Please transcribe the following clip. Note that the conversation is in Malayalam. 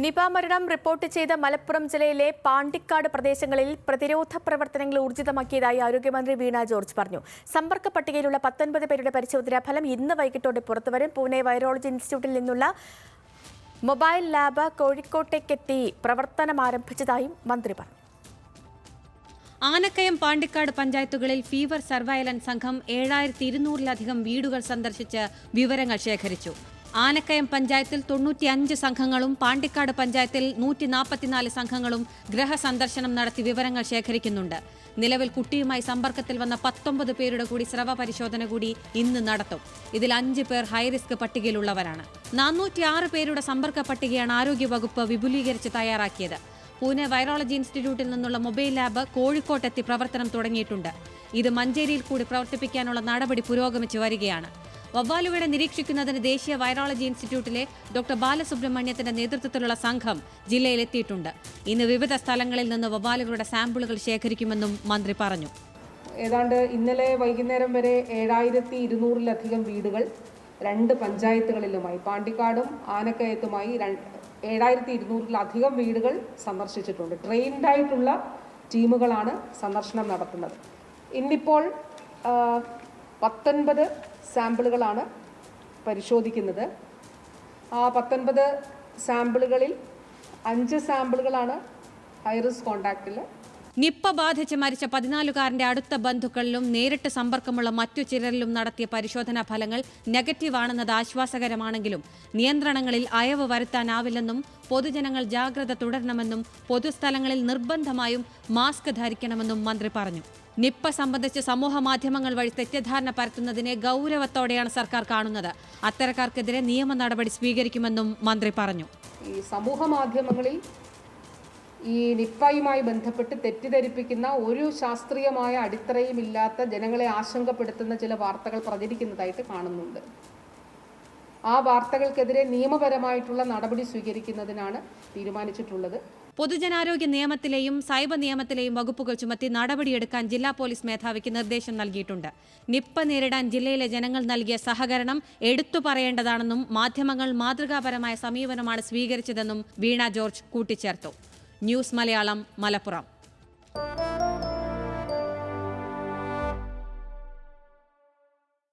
നിപ മരണം റിപ്പോർട്ട് ചെയ്ത മലപ്പുറം ജില്ലയിലെ പാണ്ടിക്കാട് പ്രദേശങ്ങളിൽ പ്രതിരോധ പ്രവർത്തനങ്ങൾ ഊർജിതമാക്കിയതായി ആരോഗ്യമന്ത്രി വീണ ജോർജ് പറഞ്ഞു. സമ്പർക്ക പട്ടികയിലുള്ള 19 പേരുടെ പരിശോധനാ ഫലം ഇന്ന് വൈകിട്ടോടെ പുറത്തുവരും. പൂനെ വൈറോളജി ഇൻസ്റ്റിറ്റ്യൂട്ടിൽ നിന്നുള്ള മൊബൈൽ ലാബ് കോഴിക്കോട്ടേക്കെത്തി പ്രവർത്തനം ആരംഭിച്ചതായും മന്ത്രി പറഞ്ഞു. ആനക്കയം പാണ്ടിക്കാട് പഞ്ചായത്തുകളിൽ ഫീവർ സർവൈലൻസ് സംഘം 7200-ലധികം വീടുകൾ സന്ദർശിച്ച് വിവരങ്ങൾ ശേഖരിച്ചു. ആനക്കയം പഞ്ചായത്തിൽ 95 സംഘങ്ങളും പാണ്ടിക്കാട് പഞ്ചായത്തിൽ 144 സംഘങ്ങളും ഗ്രഹസന്ദർശനം നടത്തി വിവരങ്ങൾ ശേഖരിക്കുന്നുണ്ട്. നിലവിൽ കുട്ടിയുമായി സമ്പർക്കത്തിൽ വന്ന 19 പേരുടെ കൂടി സ്രവ പരിശോധന കൂടി ഇന്ന് നടത്തും. ഇതിൽ 5 പേർ ഹൈറിസ്ക് പട്ടികയിലുള്ളവരാണ്. 406 പേരുടെ സമ്പർക്ക പട്ടികയാണ് ആരോഗ്യവകുപ്പ് വിപുലീകരിച്ച് തയ്യാറാക്കിയത്. പൂനെ വൈറോളജി ഇൻസ്റ്റിറ്റ്യൂട്ടിൽ നിന്നുള്ള മൊബൈൽ ലാബ് കോഴിക്കോട്ടെത്തി പ്രവർത്തനം തുടങ്ങിയിട്ടുണ്ട്. ഇത് മഞ്ചേരിയിൽ കൂടി പ്രവർത്തിപ്പിക്കാനുള്ള നടപടി പുരോഗമിച്ചു വരികയാണ്. വവ്വാലുകളെ നിരീക്ഷിക്കുന്നതിന് ദേശീയ വൈറോളജി ഇൻസ്റ്റിറ്റ്യൂട്ടിലെ ഡോക്ടർ ബാലസുബ്രഹ്മണ്യത്തിന്റെ നേതൃത്വത്തിലുള്ള സംഘം ജില്ലയിലെത്തിയിട്ടുണ്ട്. ഇന്ന് വിവിധ സ്ഥലങ്ങളിൽ നിന്ന് വവ്വാലുകളുടെ സാമ്പിളുകൾ ശേഖരിക്കുമെന്നും മന്ത്രി പറഞ്ഞു. ഏതാണ്ട് ഇന്നലെ വൈകുന്നേരം വരെ 7200-ലധികം വീടുകൾ 2 പഞ്ചായത്തുകളിലുമായി പാണ്ടിക്കാടും ആനക്കയത്തുമായി 7200-ലധികം വീടുകൾ സന്ദർശിച്ചിട്ടുണ്ട്. ട്രെയിൻഡ് ആയിട്ടുള്ള ടീമുകളാണ് സന്ദർശനം നടത്തുന്നത്. ഇന്നിപ്പോൾ 19 സാമ്പിളുകളാണ് പരിശോധിക്കുന്നത്. ആ 19 സാമ്പിളുകളിൽ 5 സാമ്പിളുകളാണ് ഹൈറിസ്ക് കോണ്ടാക്റ്റിൽ. നിപ്പ ബാധിച്ച് മരിച്ച 14കാരന്റെ അടുത്ത ബന്ധുക്കളിലും നേരിട്ട് സമ്പർക്കമുള്ള മറ്റു ചിലരിലും നടത്തിയ പരിശോധനാ ഫലങ്ങൾ നെഗറ്റീവാണെന്നത് ആശ്വാസകരമാണെങ്കിലും നിയന്ത്രണങ്ങളിൽ അയവ് വരുത്താനാവില്ലെന്നും പൊതുജനങ്ങൾ ജാഗ്രത തുടരണമെന്നും പൊതുസ്ഥലങ്ങളിൽ നിർബന്ധമായും മാസ്ക് ധരിക്കണമെന്നും മന്ത്രി പറഞ്ഞു. നിപ്പ സംബന്ധിച്ച് സമൂഹ മാധ്യമങ്ങൾ വഴി തെറ്റിദ്ധാരണ പരത്തുന്നതിനെ ഗൗരവത്തോടെയാണ് സർക്കാർ കാണുന്നത്. അത്തരക്കാർക്കെതിരെ നിയമ നടപടി സ്വീകരിക്കുമെന്നും മന്ത്രി പറഞ്ഞു. ഈ സമൂഹ മാധ്യമങ്ങളിൽ ഈ നിപ്പയുമായി ബന്ധപ്പെട്ട് തെറ്റിദ്ധരിപ്പിക്കുന്ന ഒരു ശാസ്ത്രീയമായ അടിത്തറയും ഇല്ലാത്ത ജനങ്ങളെ ആശങ്കപ്പെടുത്തുന്ന ചില വാർത്തകൾ പ്രചരിക്കുന്നതായിട്ട് കാണുന്നുണ്ട്. ആ വാർത്തകൾക്കെതിരെ നിയമപരമായിട്ടുള്ള നടപടി സ്വീകരിക്കുന്നതിനാണ് തീരുമാനിച്ചിട്ടുള്ളത്. പൊതുജനാരോഗ്യ നിയമത്തിലെയും സൈബർ നിയമത്തിലെയും വകുപ്പുകൾ ചുമത്തി നടപടിയെടുക്കാൻ ജില്ലാ പോലീസ് മേധാവിക്ക് നിർദ്ദേശം നൽകിയിട്ടുണ്ട്. നിപ്പ നേരിടാൻ ജില്ലയിലെ ജനങ്ങൾ നൽകിയ സഹകരണം എടുത്തു പറയേണ്ടതാണെന്നും മാധ്യമങ്ങൾ മാതൃകാപരമായ സമീപനമാണ് സ്വീകരിച്ചതെന്നും വീണ ജോർജ് കൂട്ടിച്ചേർത്തു. ന്യൂസ് മലയാളം, മലപ്പുറം.